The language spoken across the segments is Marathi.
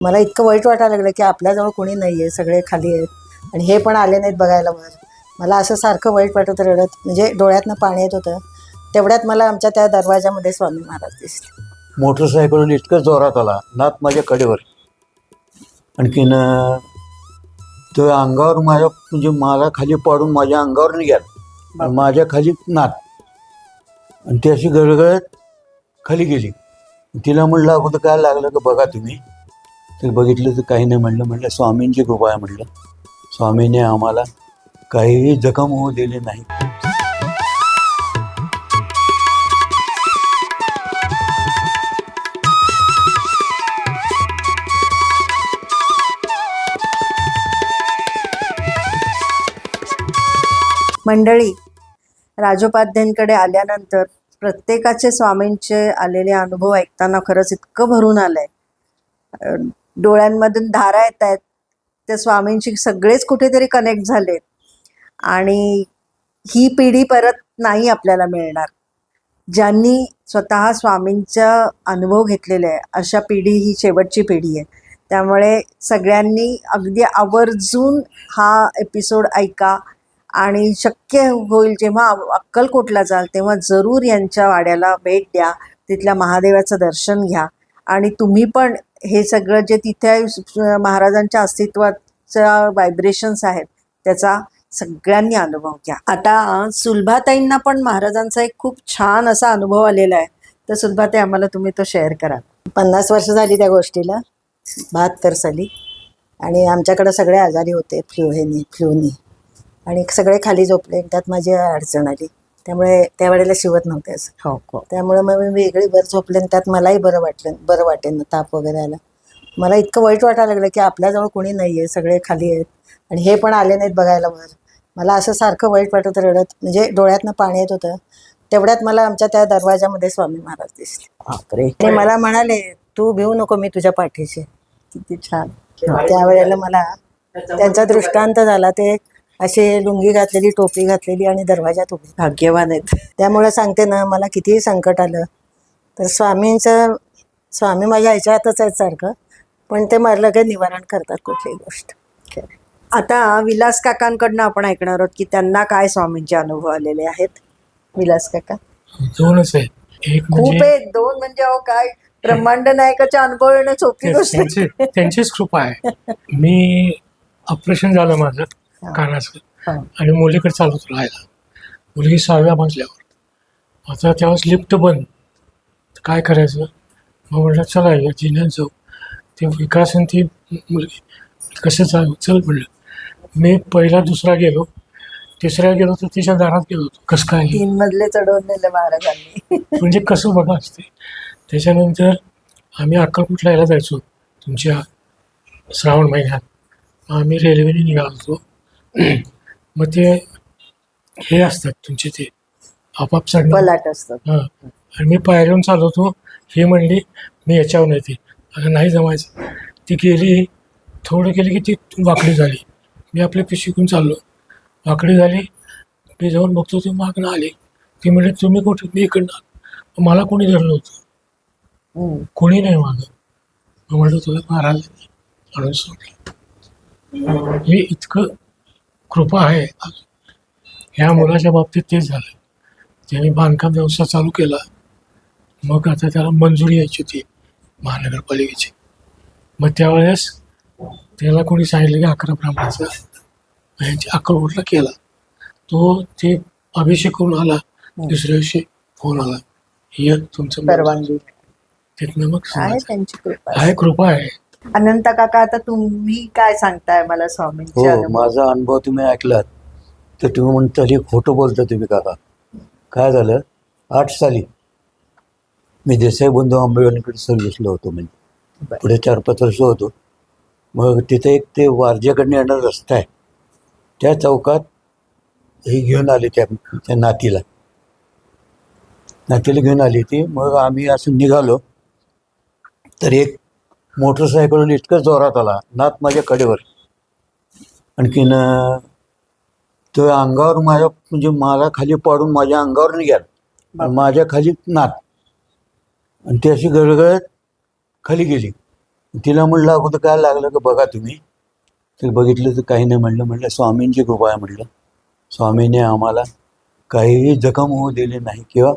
मला इतकं वाईट वाटायला लागलं की आपल्याजवळ कोणी नाही आहे, सगळे खाली आहेत आणि हे पण आले नाहीत बघायला वर. मला असं सारखं वाईट वाटत रडत म्हणजे डोळ्यातनं पाणी येत होतं. तेवढ्यात मला आमच्या त्या दरवाजामध्ये स्वामी महाराज दिसले. मोटरसायकलवर इतकं जोरात आला, नात माझ्या कडेवर. आणखीन तो अंगावर माझ्या म्हणजे मला खाली पाडून माझ्या अंगावर निघाला आणि माझ्या खाली नात आणि ती अशी गळगळत खाली गेली. तिला म्हणलं अगोदर काय लागलं का बघा तुम्ही. तर बघितलं तर काही नाही. म्हणलं स्वामींची कृपा आहे. म्हणलं स्वामीने आम्हाला काहीही जखम होऊ दिली नाही. मंडळी, राजोपाध्यांकडे आल्यानंतर प्रत्येकाचे स्वामींचे आलेले अनुभव ऐकताना खरंच इतकं भरून आलंय. डोळ्यांमधून धारा येत आहेत. त्या स्वामींशी सगळेच कुठेतरी कनेक्ट झालेत आणि ही पिढी परत नाही आपल्याला मिळणार. ज्यांनी स्वतः स्वामींचा अनुभव घेतलेला आहे अशा पिढी ही शेवटची पिढी आहे. त्यामुळे सगळ्यांनी अगदी आवर्जून हा एपिसोड ऐका आणि शक्य होईल जेव्हा अक्कलकोटला जाल तेव्हा जरूर यांच्या वाड्याला भेट द्या, तिथल्या महादेवाचं दर्शन घ्या आणि तुम्ही पण हे सगळं जे तिथे महाराजांच्या अस्तित्वाचा व्हायब्रेशन्स आहेत त्याचा सगळ्यांनी अनुभव घ्या. आता सुलभाताईंना पण महाराजांचा एक खूप छान असा अनुभव आलेला आहे. तर सुलभाताई, आम्हाला तुम्ही तो शेअर करा. 50 वर्ष झाली त्या गोष्टीला, 72 साली. आणि आमच्याकडं सगळे आजारी होते फ्लूनी आणि सगळे खाली झोपले. त्यात माझी अडचण आली. त्यामुळे त्यावेळेला शिवत नव्हते असं. हो. त्यामुळे मग मी वेगळी वर झोपले आणि त्यात मलाही बरं वाटेन, ताप वगैरे आला. मला इतकं वाईट वाटायला लागलं की आपल्याजवळ कोणी नाही आहे, सगळे खाली आहेत आणि हे पण आले नाहीत बघायला वर. मला असं सारखं वाईट वाटत रडत म्हणजे डोळ्यातनं पाणी येत होतं. तेवढ्यात मला आमच्या त्या दरवाजामध्ये स्वामी महाराज दिसले. बापरे. ते मला म्हणाले, तू भिवू नको, मी तुझ्या पाठीशी. किती छान. त्यावेळेला मला त्यांचा दृष्टांत झाला. ते असे लुंगी घातलेली, टोपी घातलेली आणि दरवाजात उभी. भाग्यवान आहेत. त्यामुळे सांगते ना, मला कितीही संकट आलं तर स्वामी माझ्या ह्याच्या हातच आहेत सारखं. पण ते मला काही निवारण करतात कुठलीही गोष्ट. आता विलास काकांकडनं आपण ऐकणार आहोत की त्यांना काय स्वामींचे अनुभव आलेले आहेत. विलास काका. दोनच आहे. एक खूप म्हणजे आहे. 2 म्हणजे अहो काय, ब्रह्मांड नायकाचा अनुभव येणं सोपी गोष्ट आहे. त्यांचीच कृपा आहे. मी ऑपरेशन झालं माझं कानाचं आणि मुलीकडे चालत राहायला. मुलगी 6व्या मजल्यावर. आता त्यावेळेस लिफ्ट बंद, काय करायचं. मग म्हटलं चला या जिन्यात जाऊ. ते विकास आणि ती मुलगी कसं जाऊ, चल म्हणलं. मी पहिला दुसरा गेलो, तिसऱ्या गेलो तर तिच्या दारात गेलो होतो. कसं काय 3 मजले चढवून नेले महाराजांनी. म्हणजे कसं बघा असते. त्याच्यानंतर आम्ही अक्कलकोटला यायला जायचो तुमच्या श्रावण महिन्यात. आम्ही रेल्वेने निघालो होतो. मग ते हे असतात तुमचे ते आपाप चढणं पलाट असतात. हां. आणि मी पायऱ्यावरून चालवतो. ही म्हणली मी याच्यावर येते. अगं नाही जमायचं. ती गेली, थोडं गेली की ती वाकडी झाली. मी आपल्या पिशवीतून चाललो, वाकडी झाली. मी जाऊन बघतो ती मागणं आली. ती म्हणली तुम्ही कुठे, मी इकडनं. मला कोणी धरलं होतं, कोणी नाही मागं. मग म्हटलं तुला महाराजांनी आणून सोडलं. हे इतकं कृपा आहे. ह्या मुलाच्या बाबतीत तेच झालं. त्याने बांधकाम व्यवसाय चालू केला. मग आता त्याला मंजुरी यायची होती महानगरपालिकेची. मग त्यावेळेस त्याला कोणी सांगितलं की 11 ब्राह्मणाचा यांची अक्कलकोटला केला. तो ते अभिषेक करून आला. दुसऱ्या दिवशी फोन आला, हे तुमचं परवानगी. तिथनं मग आहे त्यांची कृपा. आहे, कृपा आहे. अनंत काका, आता तुम्ही काय सांगताय मला स्वामींचे हो, अनुभव? माझा अनुभव तुम्ही ऐकलात तर तुम्ही म्हणता खोटं बोलता तुम्ही काका. काय झालं, 8 साली मी देसाई बंधू आंबेवालीकडे सर्व्हिसला होतो. म्हणजे पुढे 4-5 वर्ष होतो. मग तिथे एक ते वारजेकडनं येणारा रस्ता आहे, त्या चौकात ही घेऊन आली त्या नातीला घेऊन आली ती. मग आम्ही असं निघालो तर एक मोटरसायकलवर इतकं जोरात आला, नात माझ्या कडेवर. आणखीन तो अंगावर माझ्या म्हणजे मला खाली पाडून माझ्या अंगावर निघाला आणि माझ्या खाली नात आणि ती अशी गळगळत खाली गेली. तिला म्हणलं अगोदर काय लागलं का बघा तुम्ही. तर बघितलं तर काही नाही. म्हणलं स्वामींची कृपा आहे. म्हणलं स्वामीने आम्हाला काहीही जखम होऊ दिली नाही किंवा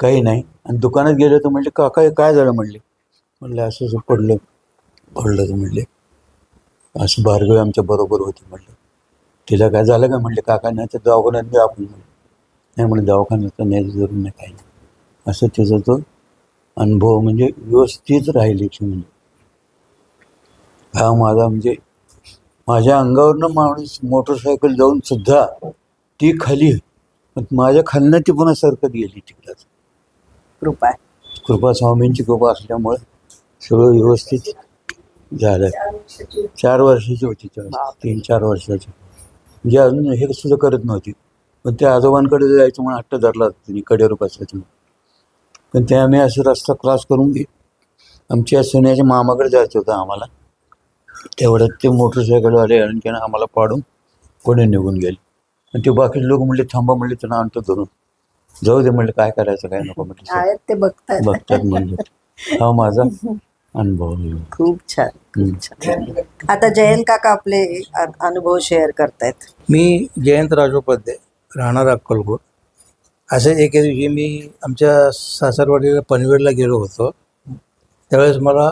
काही नाही. आणि दुकानात गेलं तर म्हणले काका हे काय झालं. म्हणलं असं असं पडलं तर म्हणले असं भार्गवी आमच्या बरोबर होती. म्हणलं तिला काय झालं का. म्हणले काका नाही तर दवाखान्यात घ्या आपण. नाही म्हणजे दवाखान्यात तर न्यायची जरूर नाही, काही नाही. असं त्याचा तो अनुभव म्हणजे व्यवस्थित राहिली. म्हणजे हा माझा म्हणजे माझ्या अंगावरनं माणूस मोटरसायकल जाऊन सुद्धा ती खाली, पण माझ्या खालनं ती पुन्हा सरकत गेली तिकडंच. कृपा आहे. कृपा स्वामींची कृपा असल्यामुळे सगळं व्यवस्थित झालं. 4 वर्षाची होती तेव्हा, 3-4 वर्षाची. म्हणजे अजून हे सुद्धा करत नव्हती. पण त्या आजोबांकडे जायचं म्हणून हट्ट धरला होता तिने कडेवर बसायचं. पण ते आम्ही असं रस्ता क्रॉस करून आमच्या सोन्याच्या मामाकडे जायचं होतं आम्हाला. तेवढ्यात ते मोटरसायकलवाले आणखीन आम्हाला पाडून पुढे निघून गेले. आणि ते बाकी लोक म्हणले थांबा. म्हणले त्यांना आणतो धरून. जाऊ दे म्हणले काय करायचं काय नको म्हटलं आहेत ते बघतात म्हणले. हा माझा अनुभव आहे. खूप छान, खूप छान. आता जयंत काका आपले अनुभव शेअर करतायत. मी जयंत राजोपाध्याय, राहणार अक्कलकोट. असे एके दिवशी मी आमच्या सासरवाडीला पनवेलला गेलो होतो. त्यावेळेस मला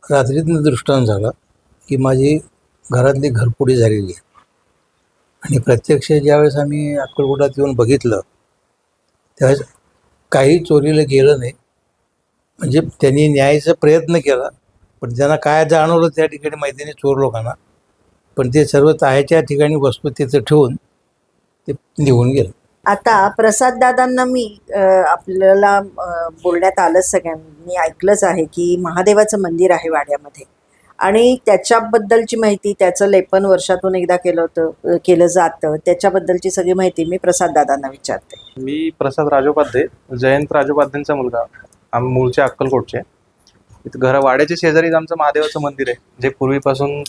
रात्रीतनं दृष्टांत झाला की माझी घरातली घरपुडी झालेली आहे. आणि प्रत्यक्ष ज्यावेळेस आम्ही अक्कलकोटात येऊन बघितलं त्यावेळेस काही चोरीला गेलं नाही. म्हणजे त्यांनी न्यायाचा प्रयत्न केला, पण त्यांना काय जाणवलं त्या ठिकाणी माहिती नाही चोर लोकांना. पण ते सर्व तायाच्या ठिकाणी वस्तू तिथं ठेवून ते निघून गेलं. आता प्रसाद दादांना मी आपल्याला बोलण्यात आलंच, सगळ्यांनी ऐकलंच आहे की महादेवाचं मंदिर आहे वाड्यामध्ये आणि त्याच्याबद्दलची माहिती, त्याचं लेपन वर्षातून एकदा केलं जातं, त्याच्याबद्दलची सगळी माहिती मी प्रसाद दादांना विचारते. मी प्रसाद राजोपाध्ये, जयंत राजोपाध्यांचा मुलगा. आम्ही मूळचे अक्कलकोटचे. इथं वाड्याच्या शेजारीच आमचं महादेवाचं मंदिर आहे, जे पूर्वीपासून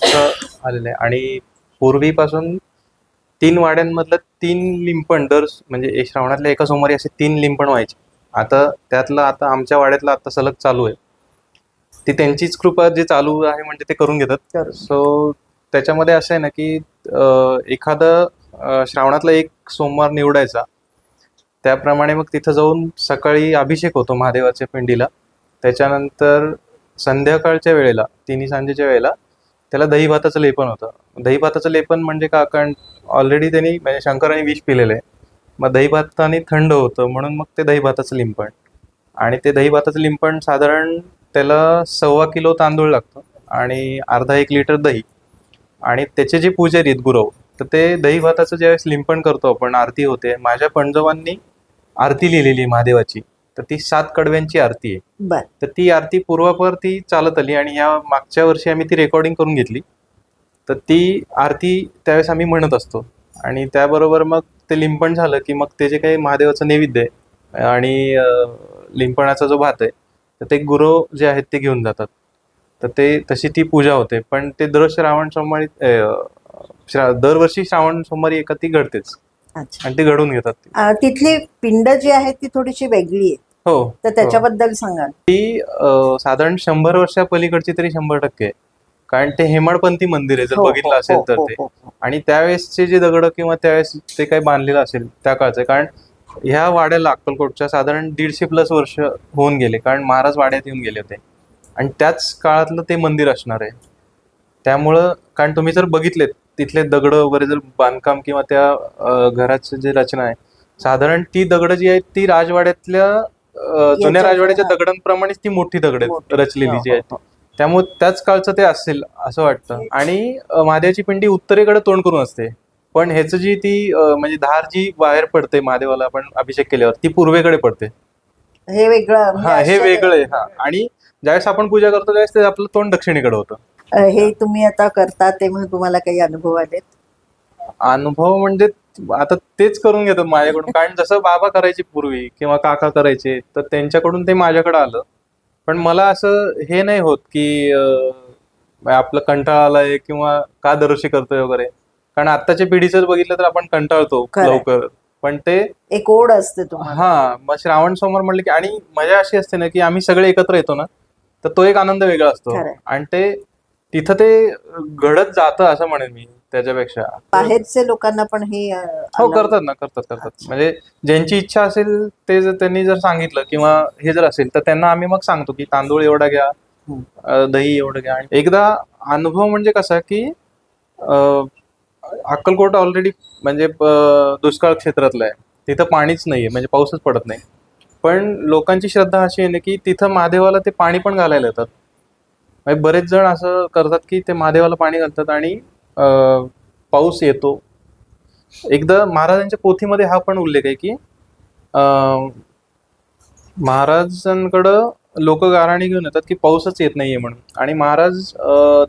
आलेलं आहे. आणि पूर्वीपासून 3 वाड्यांमधलं 3 लिंपण म्हणजे श्रावणातल्या एका सोमवारी असे 3 लिंपण व्हायचे. आता आमच्या वाड्यातलं आता सलग चालू आहे. ती त्यांचीच कृपा जे चालू आहे म्हणजे ते करून घेतात. सो त्याच्यामध्ये असं आहे ना की एखादं श्रावणातला एक सोमवार निवडायचा, त्याप्रमाणे मग तिथं जाऊन सकाळी अभिषेक होतो महादेवाच्या पिंडीला. त्याच्यानंतर संध्याकाळच्या वेळेला, तिन्ही सांजेच्या वेळेला त्याला दही भाताचं लेपन होतं. दही भाताचं लेपन म्हणजे का, कारण ऑलरेडी त्यांनी म्हणजे शंकराने विष पिलेलं आहे. मग दही भाताने थंड होतं म्हणून मग ते दही भाताचं लिंपण. आणि ते दही भाताचं लिंपण साधारण त्याला 1.25 किलो तांदूळ लागतं आणि अर्धा 1 लिटर दही. आणि त्याचे जे पुजारी आहेत गुरव, तर ते दही भाताचं ज्यावेळेस लिंपण करतो आपण, आरती होते. माझ्या पणजोबांनी आरती लिहिलेली महादेवाची, तर ती 7 कडव्यांची आरती आहे. बर. तर ती आरती पूर्वापर ती चालत आली आणि या मागच्या वर्षी आम्ही ती रेकॉर्डिंग करून घेतली. तर ती आरती त्यावेळेस आम्ही म्हणत असतो. आणि त्याबरोबर मग ते लिंपण झालं की मग ते जे काही महादेवाचं नैवेद्य आहे आणि लिंपणाचा जो भात आहे, तर ते गुरव जे आहेत ते घेऊन जातात. तर ते तशी ती पूजा होते. पण ते दरवर्षी श्रावण सोमवारी एका ती घडतेच. अच्छा. आणि ते घडून घेतात. तिथली पिंड जी आहे ती थोडीशी वेगळी आहे, हो. तर त्याच्याबद्दल सांगा. ती साधारण 100 वर्षा पलीकडची तरी 100% आहे. कारण ते हेमाडपंथी मंदिर आहे, जर बघितलं असेल तर ते. आणि त्यावेळेसचे जे दगड किंवा त्यावेळेस ते काही बांधलेलं असेल त्या काळचं, कारण ह्या वाड्याला अक्कलकोटच्या साधारण 150+ वर्ष होऊन गेले, कारण महाराज वाड्यात येऊन गेले होते आणि त्याच काळातलं ते मंदिर असणार आहे. त्यामुळं, कारण तुम्ही जर बघितलेत तिथले दगड वगैरे, जर बांधकाम किंवा त्या घराची जी रचना आहे, साधारण ती दगड जी आहेत ती राजवाड्यातल्या जुन्या राजवाड्याच्या दगडांप्रमाणेच ती मोठी दगड रचलेली जी आहेत. त्यामुळे त्याच काळचं ते असेल असं वाटतं. आणि महादेवाची पिंडी उत्तरेकडे तोंड करून असते, पण ह्याचं जी ती म्हणजे धार जी बाहेर पडते महादेवाला आपण अभिषेक केल्यावर, ती पूर्वेकडे पडते. हे वेगळं. हा, हे वेगळं आहे. हा. आणि ज्यावेळेस आपण पूजा करतो त्यावेळेस ते आपलं तोंड दक्षिणेकडे होतं. हे तुम्ही आता करता तेव्हा तुम्हाला काही अनुभव आलेत? अनुभव म्हणजे आता तेच करून घेतात माझ्याकडून, कारण जसं बाबा करायचे पूर्वी किंवा काका करायचे, तर त्यांच्याकडून ते माझ्याकडे आलं. पण मला असं हे नाही होत की आपलं कंटाळा आलाय किंवा का दरवर्षी करतोय वगैरे. कारण आत्ताच्या पिढीच बघितलं तर आपण कंटाळतो लवकर. पण ते एक ओढ असते तुम्हाला. हा, मग श्रावण सोमवार म्हणलं की, आणि मजा अशी असते ना की आम्ही सगळे एकत्र येतो ना, तर तो एक आनंद वेगळा असतो. खरंय. आणि ते तिथं ते घडत जातं असं म्हणेन मी त्याच्यापेक्षा. बाहेरचे लोकांना पण हे हो, करतात ना, करतात. म्हणजे ज्यांची इच्छा असेल ते जर त्यांनी जर सांगितलं किंवा हे जर असेल तर त्यांना आम्ही मग सांगतो की तांदूळ एवढा घ्या, दही एवढं घ्या. आणि एकदा अनुभव म्हणजे कसा की अक्कलकोट ऑलरेडी म्हणजे दुष्काळ क्षेत्रातलं आहे, तिथं पाणीच नाहीये, म्हणजे पाऊसच पडत नाही. पण लोकांची श्रद्धा अशी आहे ना की तिथं महादेवाला ते पाणी पण घालायला येतात. म्हणजे बरेच जण असं करतात की ते महादेवाला पाणी घालतात आणि पाऊस येतो. एकदा महाराजांच्या पोथीमध्ये हा पण उल्लेख आहे की महाराजांकडं लोक गाऱ्हाणी घेऊन येतात की पाऊसच येत नाहीये म्हणून, आणि महाराज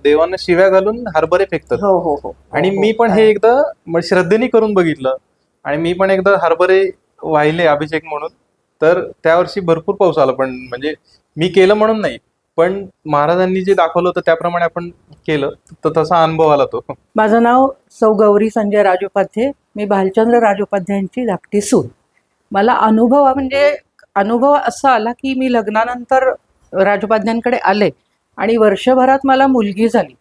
देवांना शिव्या घालून हरभरे फेकतात. हो हो हो. आणि मी पण हे एकदा श्रद्धेने करून बघितलं, आणि मी पण एकदा हरभरे वाहिले अभिषेक म्हणून. तर त्या वर्षी भरपूर पाऊस आला. पण म्हणजे मी केलं म्हणून नाही, पण महाराजांनी जे दाखवलं होतं त्याप्रमाणे आपण केलं, तर तसा अनुभव आला तो. माझं नाव सौ गौरी संजय राजोपाध्ये. मी भालचंद्र राजोपाध्यांची धाकटी सून. मला अनुभव असा आला की मी लग्नानंतर राजोपाध्यांकडे आले आणि वर्षभरात मला मुलगी झाली.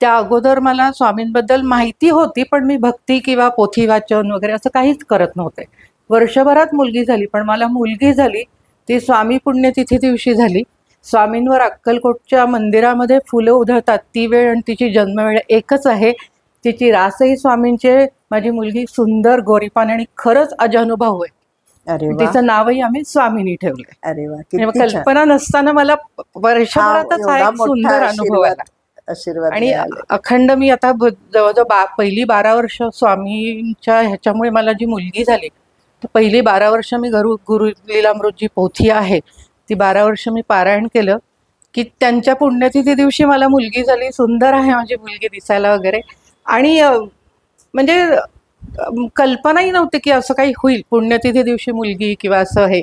त्या अगोदर मला स्वामींबद्दल माहिती होती, पण मी भक्ती किंवा पोथी वाचन वगैरे असं काहीच करत नव्हते. वर्षभरात मुलगी झाली, पण मला मुलगी झाली ती स्वामी पुण्यतिथी दिवशी झाली. स्वामींवर अक्कलकोटच्या मंदिरामध्ये फुलं उधळतात ती वेळ आणि तिची जन्मवेळ एकच आहे. तिची रासही स्वामींचे. माझी मुलगी सुंदर गोरीपान आणि खरंच अजानुभव आहे. अरे वा, तिचं नावही आम्ही स्वामींनी ठेवलंय. अरे वा, म्हणजे किती छान. कल्पना नसताना मला वर्षभरातच हा एवढा एक सुंदर मोठा अनुभव आला. आशीर्वाद आणि मिळाले. अखंड मी आता जवळजवळ पहिली 12 वर्ष स्वामींच्या ह्याच्यामुळे मला जी मुलगी झाली, तर पहिली 12 वर्ष मी गुरु लीलामृत जी पोथी आहे ती 12 वर्ष मी पारायण केलं की त्यांच्या पुण्यतिथी दिवशी मला मुलगी झाली. सुंदर आहे माझी मुलगी दिसायला वगैरे. आणि म्हणजे कल्पनाही नव्हती की असं काही होईल, पुण्यतिथी दिवशी मुलगी किंवा असं हे.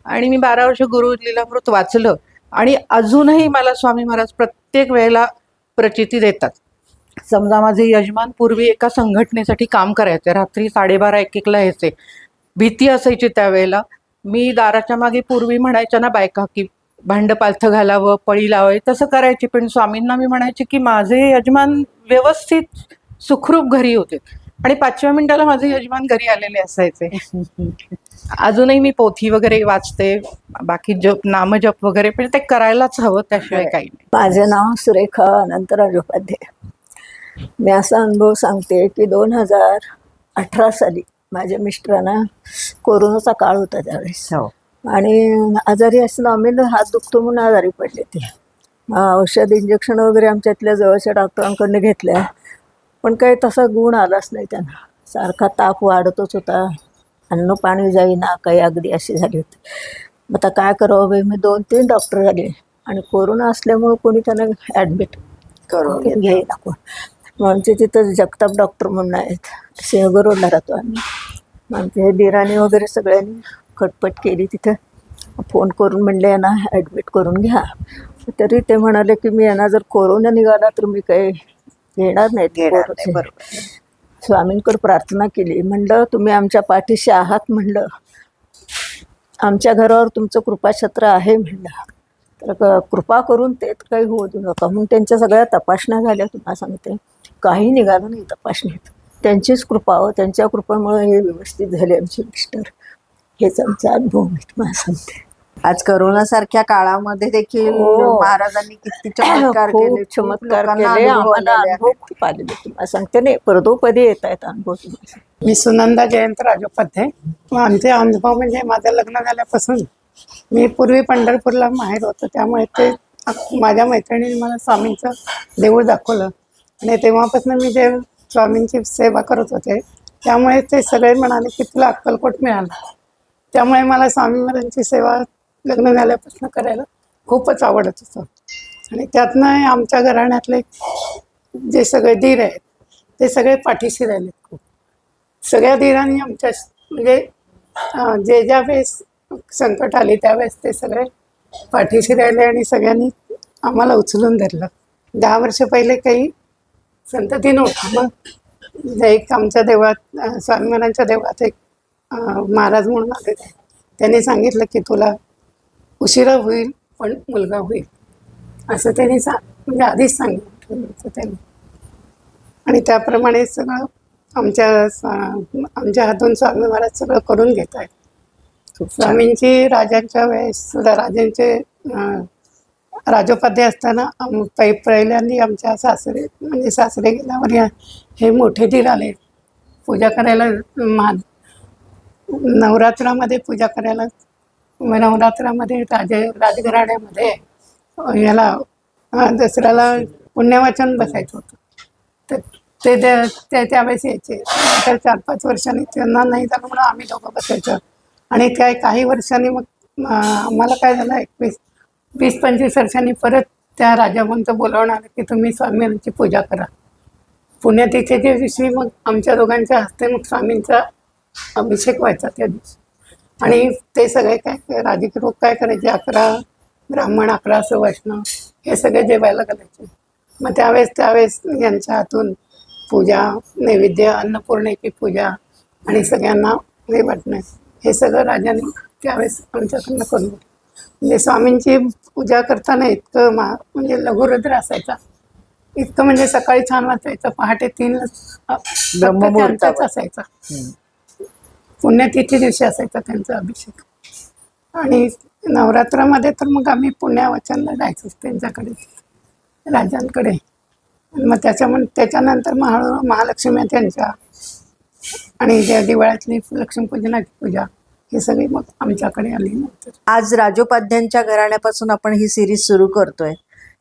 आणि मी 12 वर्ष गुरु लीलामृत वाचलं आणि अजूनही मला स्वामी महाराज प्रत्येक वेळेला प्रचिती देतात. समजा माझे यजमान पूर्वी एका संघटनेसाठी काम करायचे, रात्री 12:30-1-1ला यायचे. भीती असायची त्यावेळेला. मी दाराच्या मागे पूर्वी म्हणायच्या ना बायका की भांड पालथं घालावं, पळी लावावी, तसं करायची. पण स्वामींना मी म्हणायचे की माझे यजमान व्यवस्थित सुखरूप घरी होते. आणि 5व्या मिनिटाला माझे यजमान घरी आलेले असायचे. अजूनही मी पोथी वगैरे वाचते, बाकी नामजप वगैरे, पण ते करायलाच हवं, त्याशिवाय काही नाही. माझे नाव सुरेखा अनंत राजोपाध्ये. मी असा अनुभव सांगते की 2018 साली माझ्या मिस्टरांना कोरोनाचा काळ होता त्यावेळेस. हो. आणि आजारी असताना आम्ही हात दुखतो म्हणून आजारी पडले ते. औषध इंजेक्शन वगैरे आमच्यातल्या जवळच्या डॉक्टरांकडनं घेतल्या, पण काही तसा गुण आलाच नाही त्यांना. सारखा ताप वाढतच होता, अन्न पाणी जाईना, काही अगदी अशी झाली होती. मग आता काय करावं बाई, मी 2-3 डॉक्टर झाले आणि कोरोना असल्यामुळं कोणी त्यांना ॲडमिट करून घ्यायला कोण. मग आमचे तिथं जगताप डॉक्टर म्हणून आहेत, सिंहगड रोडला राहतो आम्ही. मग आमचे दिराणी वगैरे सगळ्यांनी खटपट केली. तिथं फोन करून म्हणले यांना ॲडमिट करून घ्या. तरी ते म्हणाले की मी यांना जर कोरोना निघाला तर मी काही घेणार नाही. स्वामींकडे प्रार्थना केली, म्हणलं तुम्ही आमच्या पाठीशी आहात, म्हणलं आमच्या घरावर तुमचं कृपाछत्र आहे, म्हणलं तर कृपा करून ते काही होऊ देऊ नका. म्हणून त्यांच्या सगळ्या तपासण्या झाल्या. तुम्हाला सांगते काही निघालं नाही तपासणीत. त्यांचीच कृपा हो, त्यांच्या कृपेमुळे हे व्यवस्थित झाले आमचे मिस्टर. हेच आमचा अनुभव मी तुम्हाला सांगते. आज करोना सारख्या काळामध्ये देखील हो. महाराजांनी किती चमत्कार खूप केले, चमत्कार लोकांना केले. अनुभव आम्हाला आलेले अनुभव खूप आलेले तुम्हाला सांगते. नाही पदोपदी येत आहेत अनुभव तुम्हाला. मी सुनंदा जयंत राजोपाध्ये. आमचे अनुभव म्हणजे माझं लग्न झाल्यापासून मी पूर्वी पंढरपूरला माहेर होतं, त्यामुळे ते माझ्या मैत्रिणीने मला स्वामींचं देऊळ दाखवलं आणि तेव्हापासून मी जे स्वामींची सेवा करत होते, त्यामुळे ते सगळे म्हणाले की तुला अक्कलकोट मिळालं. त्यामुळे मला स्वामी महाराजांची सेवा लग्न झाल्यापासून करायला खूपच आवडत होतं. आणि त्यातनं आमच्या घराण्यातले जे सगळे दीर आहेत ते सगळे पाठीशी राहिलेत. खूप सगळ्या दीरांनी आमच्या म्हणजे जे ज्या वेळेस संकट आले त्यावेळेस ते सगळे पाठीशी राहिले आणि सगळ्यांनी आम्हाला उचलून धरलं. 10 वर्ष पहिले काही संतती नव्हती. मग एक आमच्या देवळात स्वामी महाराजांच्या देवळात एक महाराज म्हणून आले, त्यांनी सांगितलं की तुला उशिरा होईल पण मुलगा होईल. असं त्यांनी म्हणजे आधीच सांगितलं होतं त्यांनी. आणि त्याप्रमाणे सगळं आमच्या हातून स्वामी महाराज सगळं करून घेत आहेत. खूप छान. स्वामींची राजांच्या वेळेस सुद्धा राजांचे राजोपाध्ये असताना पहिल्यांदा आमच्या सासरे गेल्यावर हे मोठे धीर आले पूजा करायला. नवरात्रामध्ये पूजा करायला. नवरात्रामध्ये राजघराण्यामध्ये याला दसऱ्याला पुण्यवाचन बसायचं होतं. तर ते त्यावेळेस यायचे. तर 4-5 वर्षांनी त्यांना नाही झालं म्हणून आम्ही दोघं बसायचं. आणि काही वर्षांनी मग आम्हाला काय झालं 20-25 वर्षांनी परत त्या राजाभंत बोलावून आलं की तुम्ही स्वामींची पूजा करा. पुण्यतिथीच्या दिवशी मग आमच्या दोघांच्या हस्ते मग स्वामींचा अभिषेक व्हायचा त्या दिवशी. आणि ते सगळे काय राजकीय लोक काय करायचे 11 ब्राह्मण 11 वैष्णव हे सगळे जेवायला घालायचे. मग त्यावेळेस यांच्या हातून पूजा नैवेद्य अन्नपूर्णेची पूजा आणि सगळ्यांना हे वाटणं हे सगळं राजाने त्यावेळेस आमच्याकडनं करून घेतलं. म्हणजे स्वामींची पूजा करताना इतकं म्हणजे लघुरुद्र असायचा. इतकं म्हणजे सकाळी छान वाचायचं. पहाटे 3 त्यांचाच असायचा. पुण्यतिथी दिवशी असायचा त्यांचा अभिषेक. आणि नवरात्रामध्ये तर मग आम्ही पुण्यवाचनला जायचो त्यांच्याकडे राजांकडे. मग त्याच्यानंतर महालक्ष्मी त्यांच्या आणि दिवाळ्यातली लक्ष्मीपूजनाची पूजा हे सगळी मग आमच्याकडे आली नंतर. आज राजोपाध्यांच्या घराण्यापासून आपण ही सिरीज सुरू करतोय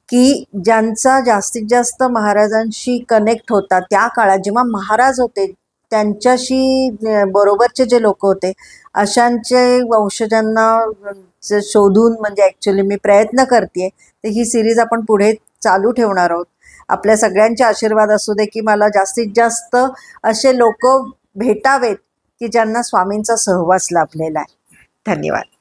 की ज्यांचा जास्तीत जास्त महाराजांशी कनेक्ट होता त्या काळात जेव्हा महाराज होते त्यांच्याशी बरोबरचे जे लोक होते अशांचे वंशजांना शोधून म्हणजे ॲक्च्युली मी प्रयत्न करते. तर ही सिरीज आपण पुढे चालू ठेवणार आहोत. आपल्या सगळ्यांचे आशीर्वाद असू दे की मला जास्तीत जास्त असे लोक भेटावेत की ज्यांना स्वामींचा सहवास लाभलेला आहे. धन्यवाद.